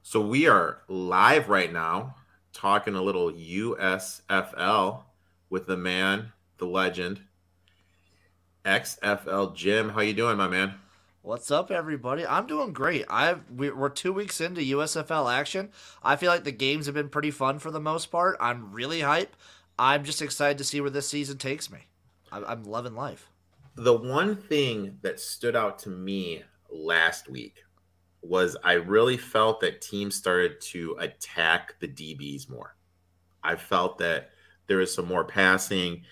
So we are live right now talking a little USFL with the man, the legend, XFL Jim. How you doing, my man? What's up, everybody? I'm doing great. We're 2 weeks into USFL action. I feel like the games have been pretty fun for the most part. I'm really hype. I'm just excited to see where this season takes me. I'm loving life. The one thing that stood out to me last week was I really felt that teams started to attack the DBs more. I felt that there was some more passing.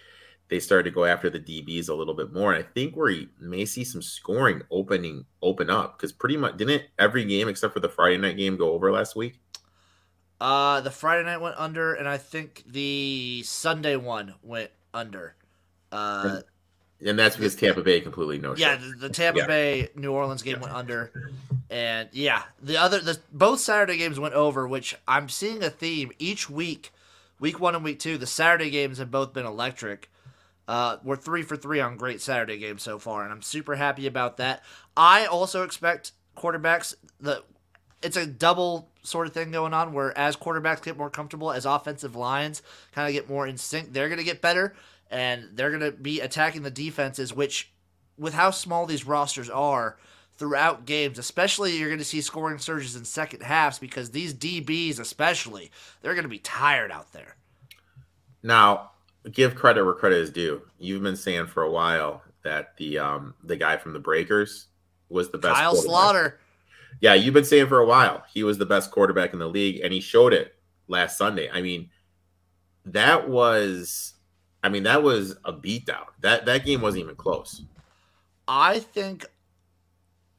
They started to go after the DBs a little bit more. And I think we may see some scoring open up because pretty much didn't every game except for the Friday night game go over last week? The Friday night went under, and I think the Sunday one went under. Uh, And, and that's the, because Tampa Bay completely no yeah, showed. the Tampa Yeah. Bay New Orleans game went under, and yeah, both Saturday games went over, which I'm seeing a theme each week. Week 1 and week 2, the Saturday games have both been electric. We're 3 for 3 on great Saturday games so far, and I'm super happy about that. I also expect quarterbacks it's a double sort of thing going on where as quarterbacks get more comfortable, as offensive lines kind of get more in sync, they're going to get better and they're going to be attacking the defenses, which with how small these rosters are throughout games, especially you're going to see scoring surges in second halves because these DBs especially, they're going to be tired out there. Now, give credit where credit is due. You've been saying for a while that the guy from the Breakers was the best Kyle quarterback. Slaughter. Yeah, you've been saying for a while he was the best quarterback in the league, and he showed it last Sunday. That was, that was a beatdown. That game wasn't even close. I think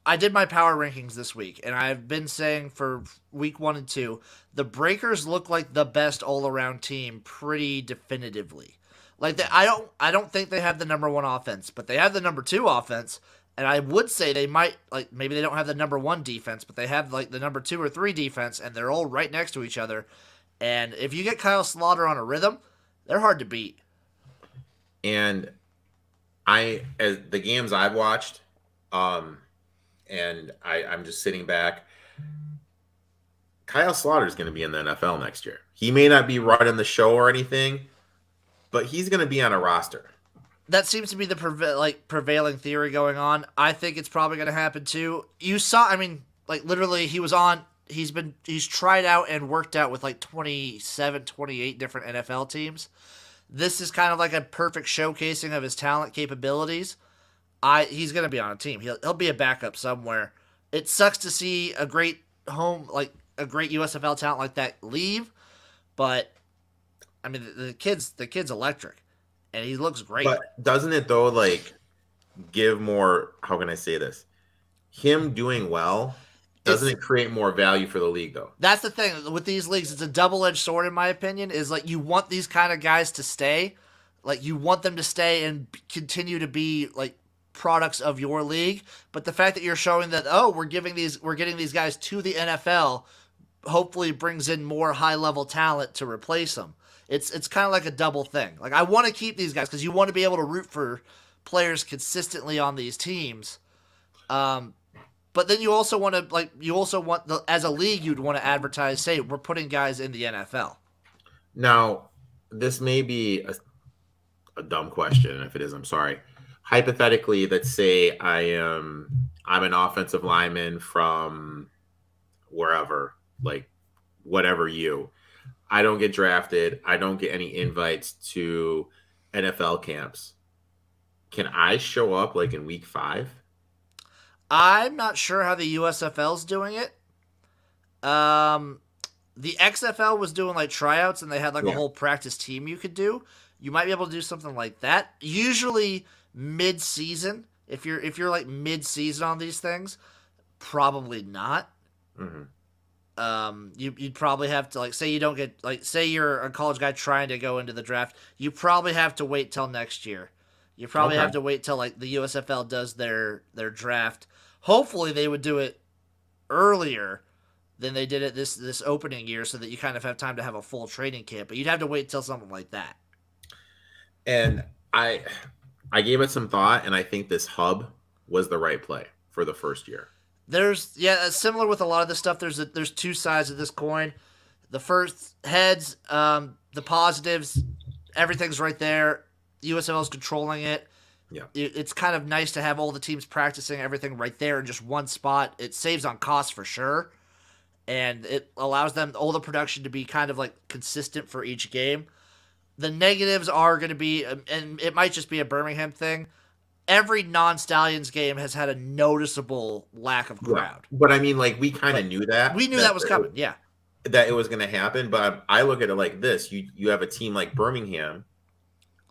I did my power rankings this week, and I've been saying for week 1 and 2, the Breakers look like the best all-around team pretty definitively. I don't think they have the number one offense, but they have the number two offense, and I would say they might maybe they don't have the number one defense, but they have the number 2 or 3 defense, and they're all right next to each other. And if you get Kyle Slaughter on a rhythm, they're hard to beat. And as the games I've watched, um, and I'm just sitting back. Kyle Slaughter is going to be in the NFL next year. He may not be running the show or anything, but he's going to be on a roster. That seems to be the prevailing theory going on. I think it's probably going to happen too. You saw, literally, he's tried out and worked out with 27, 28 different NFL teams. This is kind of like a perfect showcasing of his talent capabilities. He's going to be on a team. He'll be a backup somewhere. It sucks to see a great a great USFL talent like that leave, but the kid's electric, and he looks great. But doesn't it though give more, how can I say this? Him doing well, doesn't it create more value for the league though? That's the thing with these leagues. It's a double-edged sword, in my opinion. Is you want these kind of guys to stay, you want them to stay and continue to be products of your league. But the fact that you're showing that we're getting these guys to the NFL, hopefully brings in more high-level talent to replace them. It's kind of like a double thing. I want to keep these guys because you want to be able to root for players consistently on these teams. But then you also want to as a league, you'd want to advertise, say, we're putting guys in the NFL. Now, this may be a dumb question. If it is, I'm sorry. Hypothetically, let's say I'm an offensive lineman from wherever, whatever I don't get drafted. I don't get any invites to NFL camps. Can I show up in week 5? I'm not sure how the USFL's doing it. The XFL was doing tryouts, and they had a whole practice team you could do. You might be able to do something like that. Usually mid-season, if you're mid-season on these things, probably not. Mm-hmm. You'd probably have to say you don't get say you're a college guy trying to go into the draft. You probably have to wait till next year. You probably have to wait till the USFL does their draft. Hopefully they would do it earlier than they did it this opening year, so that you kind of have time to have a full training camp. But you'd have to wait till something like that. And I gave it some thought, and I think this hub was the right play for the first year. There's similar with a lot of this stuff. There's two sides of this coin. The first heads, the positives, everything's right there. USFL is controlling it. Yeah. It's kind of nice to have all the teams practicing everything right there in just one spot. It saves on costs for sure, and it allows them all the production to be kind of like consistent for each game. The negatives are going to be, and it might just be a Birmingham thing. Every non-Stallions game has had a noticeable lack of crowd. Yeah. But I mean, like, we kind of knew that. We knew that was coming, yeah. That it was going to happen, but I look at it like this. You have a team like Birmingham,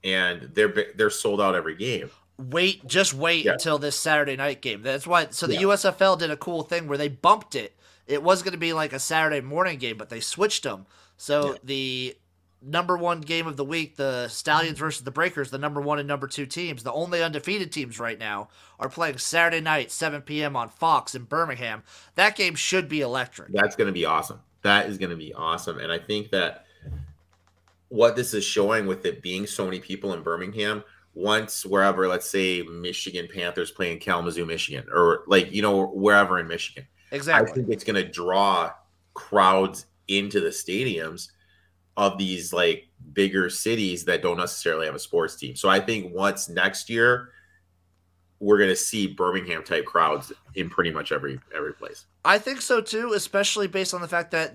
and they're sold out every game. Just wait until this Saturday night game. That's why. So the USFL did a cool thing where they bumped it. It was going to be like a Saturday morning game, but they switched them. So the number one game of the week, the Stallions versus the Breakers, the number 1 and number 2 teams, the only undefeated teams right now, are playing Saturday night, 7 p.m. on Fox in Birmingham. That game should be electric. That's going to be awesome. That is going to be awesome. And I think that what this is showing with it being so many people in Birmingham, once wherever, let's say Michigan Panthers playing Kalamazoo, Michigan, or like, wherever in Michigan. Exactly. I think it's going to draw crowds into the stadiums of these like bigger cities that don't necessarily have a sports team. So I think once next year, we're going to see Birmingham type crowds in pretty much every place. I think so too, especially based on the fact that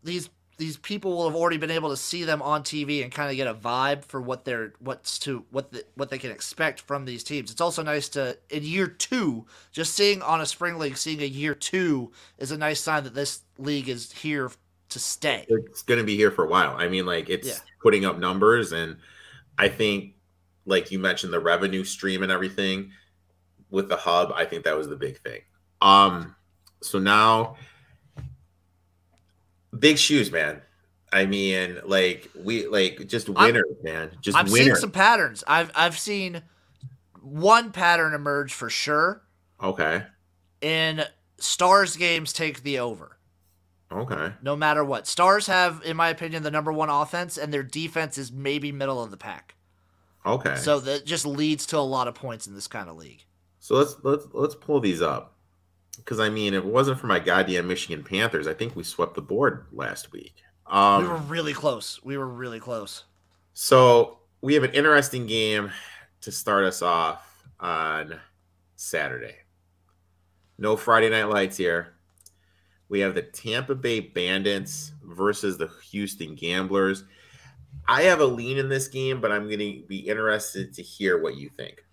these people will have already been able to see them on TV and kind of get a vibe for what they can expect from these teams. It's also nice to, in year 2, just seeing on a spring league, seeing a year 2 is a nice sign that this league is here to stay. It's going to be here for a while. I mean, like, it's putting up numbers, and I think, like you mentioned, the revenue stream and everything with the hub, I think that was the big thing. So now, big shoes, man. I mean, like, just winners, man. Just I'm seeing some patterns. I've seen one pattern emerge for sure. Okay. In Stars games, take the over. Okay. No matter what. Stars have, in my opinion, the number 1 offense, and their defense is maybe middle of the pack. Okay. So that just leads to a lot of points in this kind of league. So let's pull these up. Because, I mean, if it wasn't for my goddamn Michigan Panthers, I think we swept the board last week. We were really close. So we have an interesting game to start us off on Saturday. No Friday Night Lights here. We have the Tampa Bay Bandits versus the Houston Gamblers. I have a lean in this game, but I'm going to be interested to hear what you think.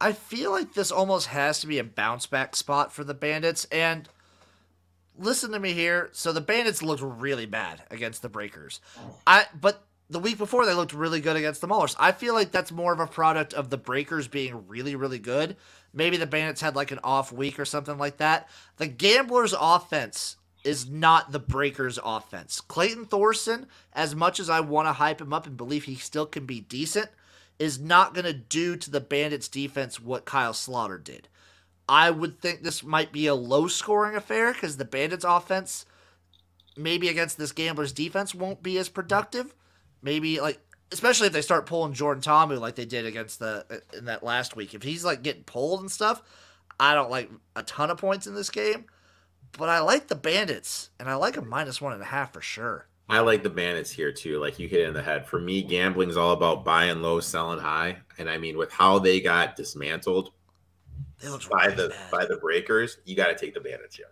I feel like this almost has to be a bounce back spot for the Bandits. And listen to me here. So the Bandits looked really bad against the Breakers. But the week before, they looked really good against the Maulers. I feel like that's more of a product of the Breakers being really, really good. Maybe the Bandits had like an off week or something like that. The Gamblers' offense is not the Breakers' offense. Clayton Thorson, as much as I want to hype him up and believe he still can be decent, is not going to do to the Bandits' defense what Kyle Slaughter did. I would think this might be a low-scoring affair because the Bandits' offense, maybe against this Gamblers' defense, won't be as productive. Maybe, like, especially if they start pulling Jordan Tomu like they did against in that last week. If he's, like, getting pulled and stuff, I don't like a ton of points in this game. But I like the Bandits, and I like a -1.5 for sure. I like the Bandits here, too. Like, you hit it in the head. For me, gambling's all about buying low, selling high. And, I mean, with how they got dismantled by the Breakers, you got to take the Bandits here.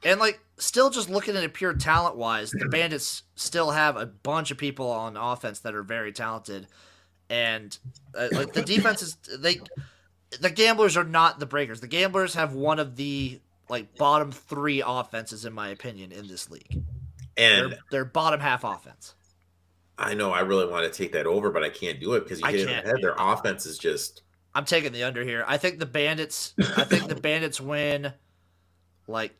And, like, still just looking at it pure talent-wise, the Bandits still have a bunch of people on offense that are very talented. And, like, the defense is the Gamblers are not the Breakers. The Gamblers have one of the, like, bottom 3 offenses, in my opinion, in this league. And they're bottom half offense. I know I really want to take that over, but I can't do it because you hit it in the head. Their offense is just... I'm taking the under here. I think the Bandits win, like,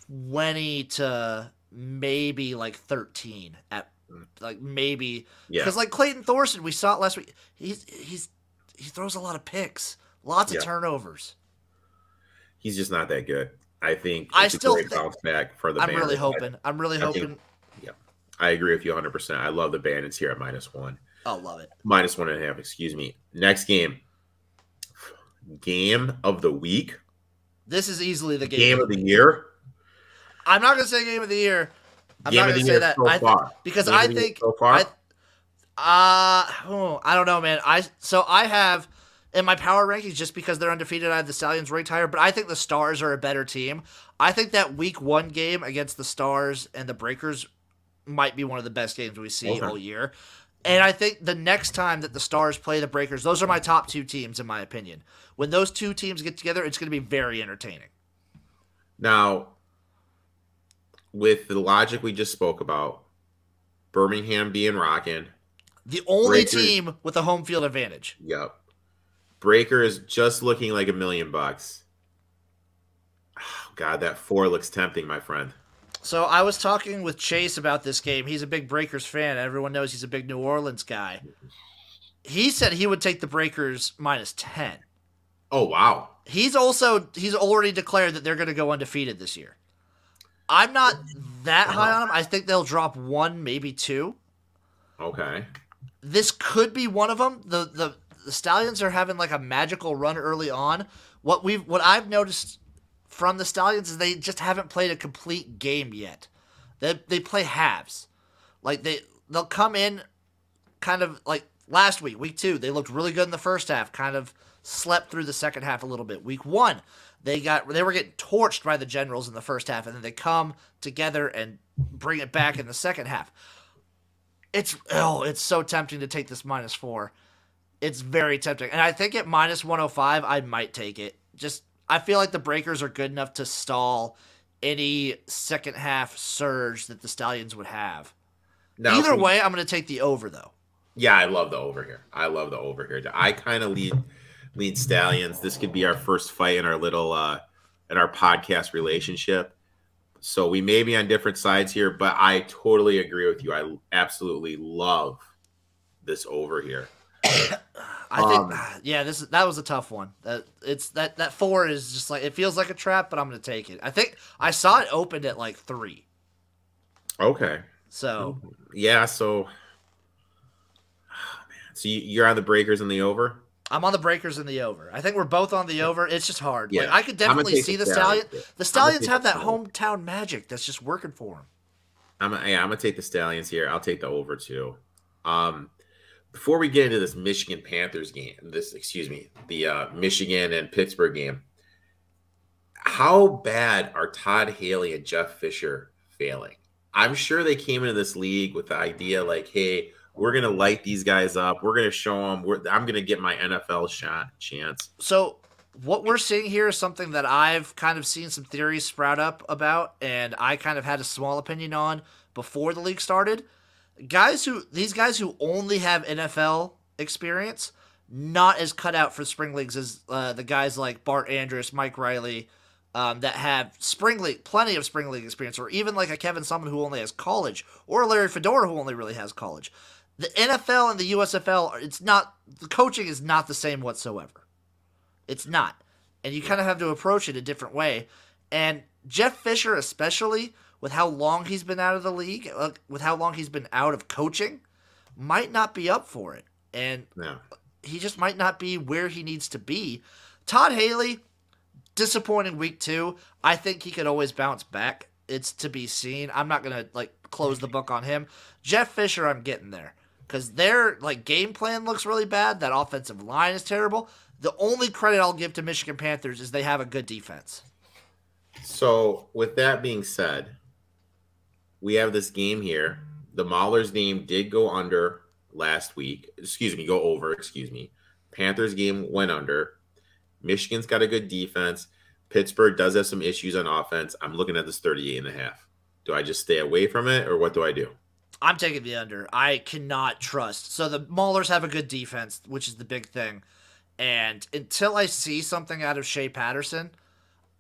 20 to maybe like 13 at like maybe because like Clayton Thorson, we saw it last week. He throws a lot of picks, lots of turnovers. He's just not that good. I think I still bounce back for the Bandits. I'm really hoping. I agree with you 100%. I love the Bandits here at -1. Oh, love it. -1.5. Excuse me. Next game of the week. This is easily the Game of the year. I'm not going to say game of the year. I'm Game not of going the to say year that. so far. Because Game I of the year think so far. I don't know, man. I have in my power rankings, just because they're undefeated, I have the Stallions ranked higher, but I think the Stars are a better team. I think that week 1 game against the Stars and the Breakers might be one of the best games we see all year. And I think the next time that the Stars play the Breakers, those are my top 2 teams, in my opinion. When those 2 teams get together, it's going to be very entertaining. Now, with the logic we just spoke about, Birmingham being rocking. The only team with a home field advantage. Yep. Breakers just looking like $1 million. Oh, God, that 4 looks tempting, my friend. So I was talking with Chase about this game. He's a big Breakers fan. Everyone knows he's a big New Orleans guy. He said he would take the Breakers -10. Oh, wow. He's already declared that they're going to go undefeated this year. I'm not that high on them. I think they'll drop 1, maybe 2. Okay. This could be one of them. The Stallions are having like a magical run early on. What I've noticed from the Stallions is they just haven't played a complete game yet. They play halves. Like they'll come in kind of like last week 2, they looked really good in the first half, kind of slept through the second half a little bit. Week 1, they were getting torched by the Generals in the first half, and then they come together and bring it back in the second half. It's so tempting to take this -4. It's very tempting. And I think at -105, I might take it. I feel like the Breakers are good enough to stall any second half surge that the Stallions would have. Now, either way, I'm going to take the over, though. Yeah, I love the over here. I kind of lead Stallions. This could be our first fight in our little in our podcast relationship. So we may be on different sides here, but I totally agree with you. I absolutely love this over here. I think, that was a tough one. That 4 is just like, it feels like a trap, but I'm going to take it. I think I saw it opened at like 3. Okay. So yeah, so you're on the Breakers and the over? I'm on the Breakers and the over. I think we're both on the over. It's just hard. Yeah. Like, I could definitely see the Stallions. The Stallions have that hometown magic that's just working for them. I'm gonna take the Stallions here. I'll take the over too. Before we get into this Michigan Panthers game, the Michigan and Pittsburgh game, how bad are Todd Haley and Jeff Fisher failing? I'm sure they came into this league with the idea like, hey, we're going to light these guys up. We're going to show them. I'm going to get my NFL chance. So what we're seeing here is something that I've kind of seen some theories sprout up about, and I kind of had a small opinion on before the league started. These guys who only have NFL experience, not as cut out for spring leagues as the guys like Bart Andrus, Mike Riley, that have plenty of spring league experience, or even like a Kevin Sumlin who only has college, or Larry Fedora who only really has college. The NFL and the USFL, the coaching is not the same whatsoever. It's not. And you kind of have to approach it a different way. And Jeff Fisher, especially, with how long he's been out of the league, with how long he's been out of coaching, might not be up for it. And he just might not be where he needs to be. Todd Haley, disappointing week 2. I think he could always bounce back. It's to be seen. I'm not going to close the book on him. Jeff Fisher, I'm getting there. Because their game plan looks really bad. That offensive line is terrible. The only credit I'll give to Michigan Panthers is they have a good defense. So, with that being said, we have this game here. The Maulers game did go under last week. Go over. Panthers game went under. Michigan's got a good defense. Pittsburgh does have some issues on offense. I'm looking at this 38.5. Do I just stay away from it, or what do I do? I'm taking the under. I cannot trust. So the Maulers have a good defense, which is the big thing. And until I see something out of Shea Patterson,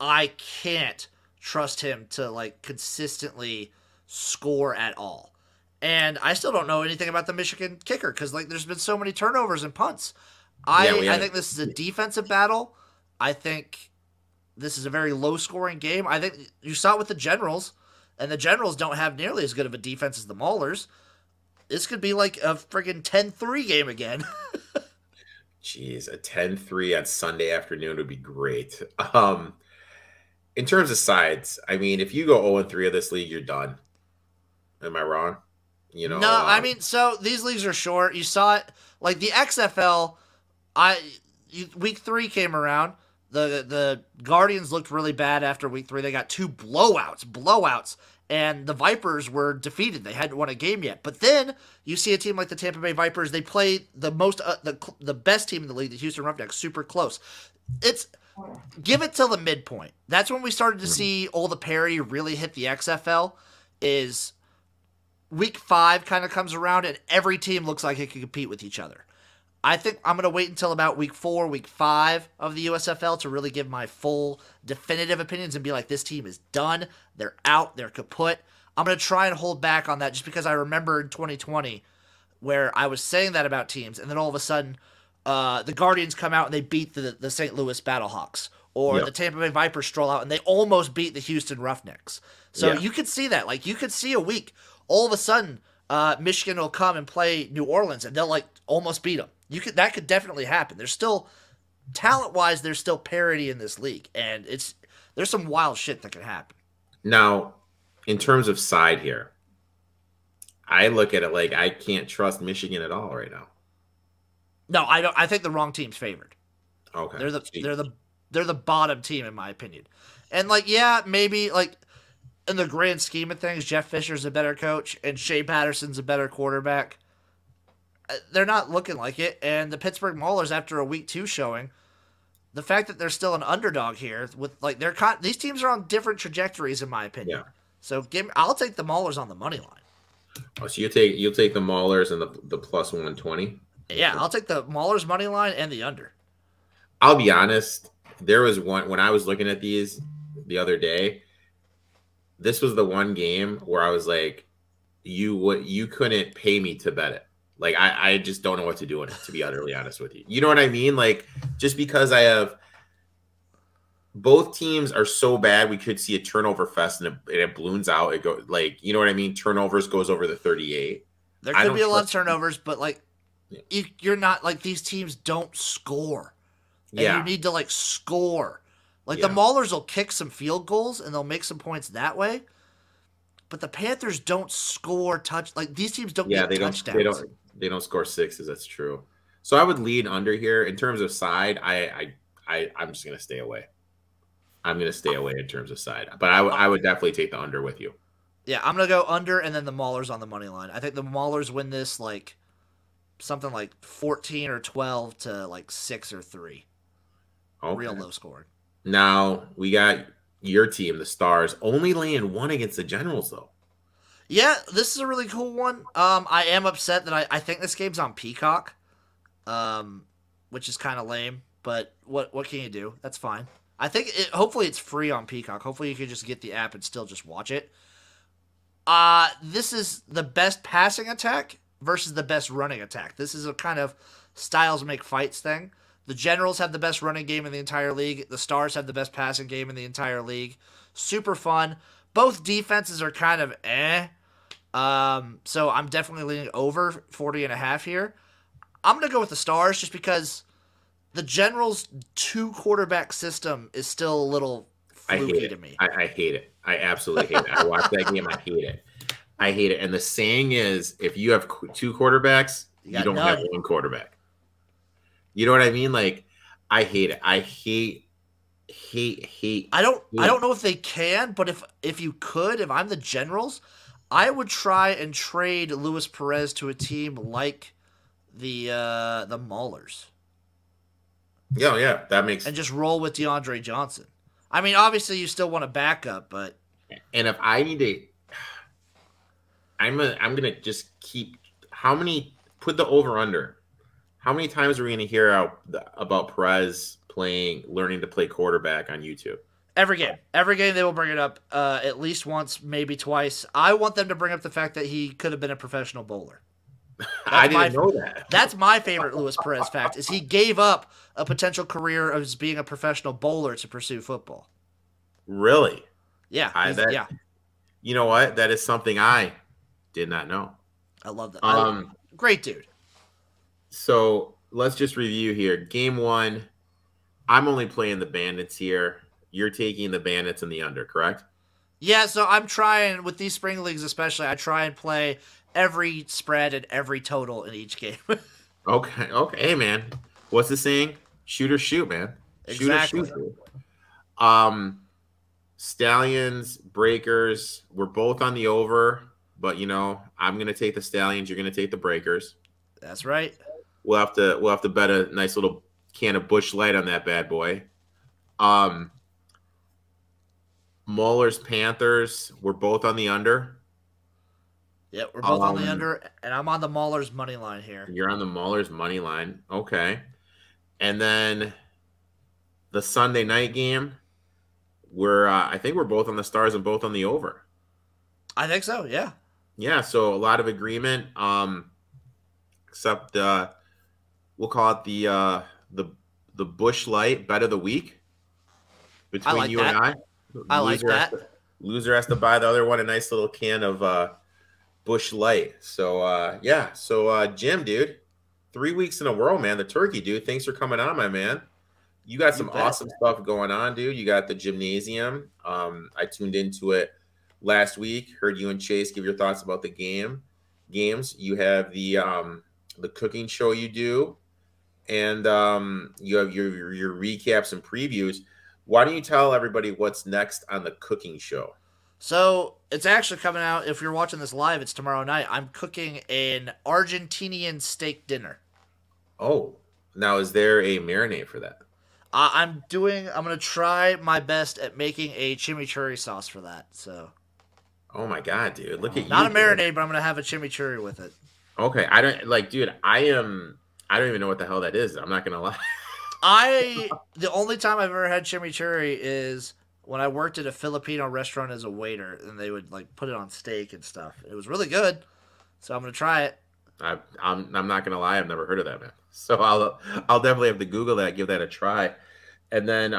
I can't trust him to consistently score at all. And I still don't know anything about the Michigan kicker because there's been so many turnovers and punts. I think this is a defensive battle. I think this is a very low-scoring game. I think you saw it with the Generals, and the Generals don't have nearly as good of a defense as the Maulers. This could be like a friggin' 10-3 game again. Jeez, a 10-3 on Sunday afternoon would be great. in terms of sides, I mean, if you go 0-3 of this league, you're done. Am I wrong? No, I mean, so these leagues are short. You saw it, like the XFL. Week 3 came around. The Guardians looked really bad after week 3. They got 2 blowouts, and the Vipers were defeated. They hadn't won a game yet. But then you see a team like the Tampa Bay Vipers. They play the best team in the league, the Houston Roughnecks, super close. It's give it till the midpoint. That's when we started to see all the parity really hit the XFL. Is week 5 kind of comes around, and every team looks like it can compete with each other. I think I'm going to wait until about week 4, week 5 of the USFL to really give my full definitive opinions and be like, this team is done. They're out. They're kaput. I'm going to try and hold back on that just because I remember in 2020 where I was saying that about teams, and then all of a sudden the Guardians come out and they beat the St. Louis Battlehawks, or the Tampa Bay Vipers stroll out and they almost beat the Houston Roughnecks. So you could see that. Like, you could see a week, all of a sudden Michigan will come and play New Orleans and they'll like almost beat them. That could definitely happen. There's still talent-wise, there's still parity in this league, and there's some wild shit that can happen. Now, in terms of side here, I look at it like I can't trust Michigan at all right now. No, I don't. I think the wrong team's favored. Okay, they're the bottom team in my opinion, and like maybe like in the grand scheme of things, Jeff Fisher's a better coach and Shea Patterson's a better quarterback. They're not looking like it, and the Pittsburgh Maulers, after a week 2 showing, the fact that they're still an underdog here with like these teams are on different trajectories in my opinion. Yeah. So I'll take the Maulers on the money line. Oh, so you'll take the Maulers and the plus 120. Yeah, I'll take the Maulers money line and the under. I'll be honest. There was one when I was looking at these the other day. This was the one game where I was like, you couldn't pay me to bet it. Like, I just don't know what to do in it, to be utterly honest with you. You know what I mean? Like, just because I have both teams are so bad, we could see a turnover fest and it balloons out. It goes like, you know what I mean? Turnovers goes over the 38. There could be a lot of turnovers, but like, you're not like these teams don't score. And you need to like score. Like the Maulers will kick some field goals and they'll make some points that way. But the Panthers don't score like these teams don't get touchdowns. They don't score 6s. That's true. So I would lead under here in terms of side. I'm just gonna stay away. I'm gonna stay away in terms of side. But I would definitely take the under with you. Yeah, I'm gonna go under and then the Maulers on the money line. I think the Maulers win this like something like 14 or 12 to like 6 or 3. Okay. Real low scoring. Now we got your team, the Stars, only laying 1 against the Generals though. Yeah, this is a really cool one. I am upset that I think this game's on Peacock, which is kind of lame. But what can you do? That's fine. I think hopefully it's free on Peacock. Hopefully you can just get the app and still just watch it. This is the best passing attack versus the best running attack. This is a kind of styles make fights thing. The Generals have the best running game in the entire league. The Stars have the best passing game in the entire league. Super fun. Both defenses are kind of so I'm definitely leaning over 40.5 here. I'm going to go with the Stars just because the Generals' 2-quarterback system is still a little fluky to me. I hate it. I absolutely hate it. I watched that game. I hate it. I hate it. And the saying is, if you have 2 quarterbacks, you don't have 1 quarterback. You know what I mean? Like, I hate it. I hate. I don't know if they can, but if I'm the Generals, I would try and trade Luis Perez to a team like the Maulers. Yeah, that makes. And just roll with DeAndre Johnson. I mean, obviously you still want a backup, but. And if I need to, I'm gonna just keep. Put the over under? How many times are we gonna hear about Perez learning to play quarterback on YouTube? Every game they will bring it up at least once, maybe twice. I want them to bring up the fact that he could have been a professional bowler. I didn't know that. That's my favorite Luis Perez fact, is he gave up a potential career of being a professional bowler to pursue football. Really? Yeah. Yeah. You know what? That is something I did not know. I love that. Great dude. So let's just review here. Game 1, I'm only playing the Bandits here. you're taking the Bandits in the under, correct? Yeah, so I'm trying, with these spring leagues especially, I try and play every spread and every total in each game. Okay. Okay. Hey, man. What's the saying? Shoot or shoot, man. Shoot or Exactly. shoot. Dude. Um, Stallions, Breakers. We're both on the over, but I'm gonna take the Stallions. You're gonna take the Breakers. That's right. We'll have to bet a nice little can of Busch Light on that bad boy. Um, Maulers, Panthers. We're both on the under. Yeah, we're both on the under, and I'm on the Maulers money line here. You're on the Maulers money line. Okay. And then the Sunday night game, I think we're both on the Stars and both on the over. I think so, yeah. Yeah, so a lot of agreement. Except we'll call it the Busch Light bet of the week between you and I. I like that. Loser has to buy the other one a nice little can of Busch Light. So yeah. So Jim, dude, 3 weeks in a row, man. The turkey, dude. Thanks for coming on, my man. You got some awesome stuff going on, dude. You got the gymnasium. I tuned into it last week. Heard you and Chase give your thoughts about the games. You have the cooking show you do, and you have your recaps and previews. Why don't you tell everybody what's next on the cooking show? So it's actually coming out. If you're watching this live, it's tomorrow night. I'm cooking an Argentinian steak dinner. Oh, now is there a marinade for that? I'm going to try my best at making a chimichurri sauce for that. So. Oh my God, dude! Look at you. Not a marinade, but I'm going to have a chimichurri with it. Okay, I don't dude. I don't even know what the hell that is. I'm not gonna lie. The only time I've ever had chimichurri is when I worked at a Filipino restaurant as a waiter, and they would put it on steak and stuff. It was really good, so I'm gonna try it. I'm not gonna lie. I've never heard of that, man. So I'll definitely have to Google that, give that a try. And then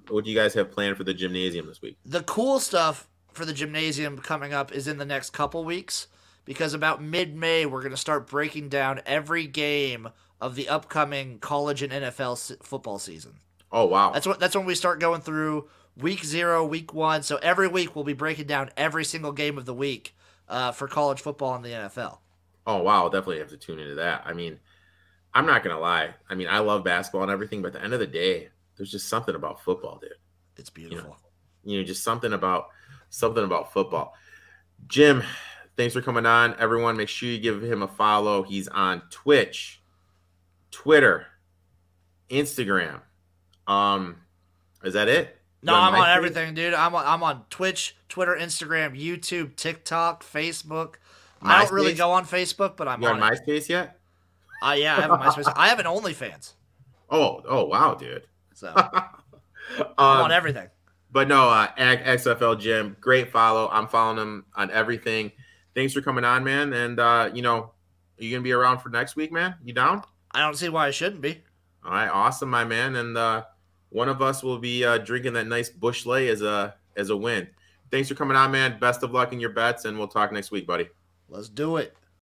what do you guys have planned for the gymnasium this week? The cool stuff for the gymnasium coming up is in the next couple weeks. Because about mid-May, we're going to start breaking down every game of the upcoming college and NFL football season. Oh, wow. That's when we start going through week 0, week 1. So every week we'll be breaking down every single game of the week for college football and the NFL. Oh, wow. I'll definitely have to tune into that. I mean, I'm not going to lie. I mean, I love basketball and everything, but at the end of the day, there's just something about football, dude. It's beautiful. Just something about football. Jim, thanks for coming on. Everyone, make sure you give him a follow. He's on Twitch, Twitter, Instagram. Is that it? No, I'm on everything, dude. I'm on Twitch, Twitter, Instagram, YouTube, TikTok, Facebook. MySpace? I don't really go on Facebook, but I'm on MySpace yet? Yeah, I have a MySpace. I have an OnlyFans. Oh, wow, dude. So I'm on everything. But no, XFL Jim, great follow. I'm following him on everything. Thanks for coming on, man. And, are you going to be around for next week, man? You down? I don't see why I shouldn't be. All right. Awesome, my man. And one of us will be drinking that nice Busch Light as a win. Thanks for coming on, man. Best of luck in your bets, and we'll talk next week, buddy. Let's do it.